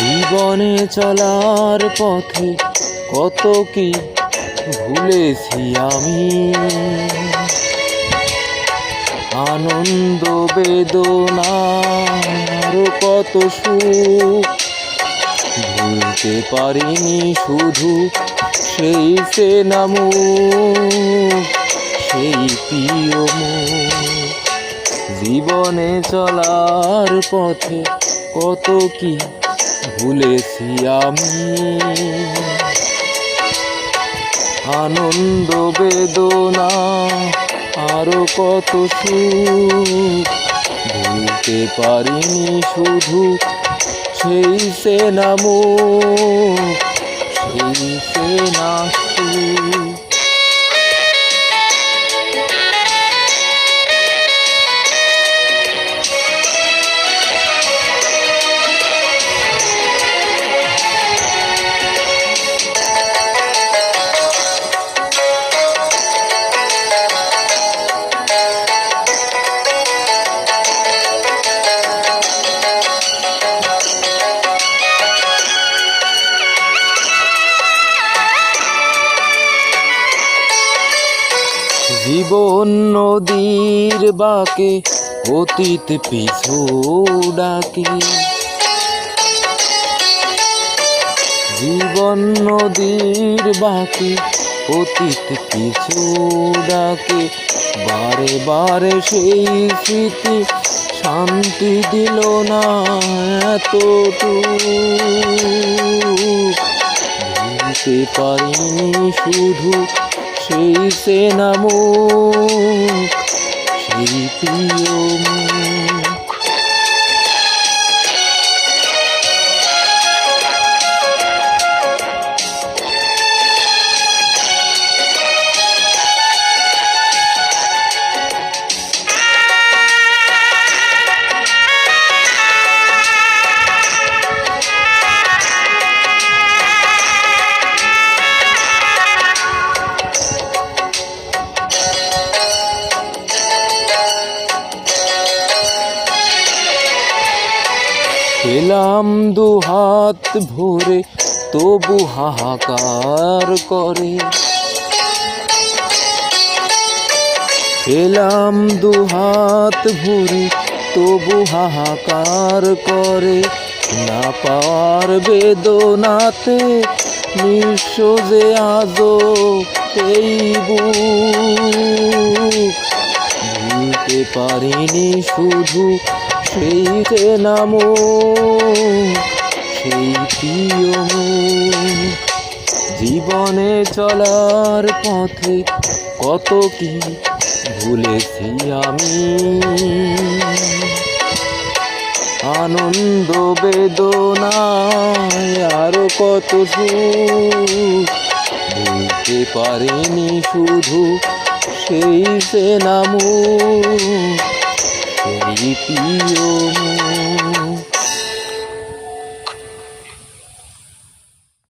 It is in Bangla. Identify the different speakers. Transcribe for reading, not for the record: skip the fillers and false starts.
Speaker 1: জীবনে চলার পথে কত কি ভুলেছি আমি, আনন্দ বেদনার কত সুখ ভুলতে পারিনি শুধু সেই চেনা মুখ, সেই প্রিয় মুখ। জীবনে চলার পথে কত কি ভুলেছি আমি, আনন্দ বেদনা আরো কত সুখ ভুলতে পারিনি শুধু সেই চেনা মুখ, সেই চেনা সুখ। জীবন নদীর বাঁকে অতীত পিছু ডাকে, জীবন নদীর বাঁকে অতীত পিছু ডাকে। বারে বারে সেই স্মৃতি শান্তি দিল না এতটুকু, ভুলতে পারিনি শুধু সেই চেনা মুখ, সেই প্রিয় মুখ। পেলাম দুহাত ভরে তবু হাহাকার করে, পেলাম দুহাত ভরে তবু হাহাকার করে। না পাওয়ার বেদনাতে নিঃস্ব যে আজও এই বুক, ভুলতে পারিনি শুধু সেই চেনা মুখ, সেই প্রিয় মুখ। জীবনে চলার পথে কত কি ভুলেছি আমি, আনন্দ বেদনায় আরো কত সুখ ভুলতে পারিনি শুধু সেই চেনা মুখ, সেই প্রিয় মুখ।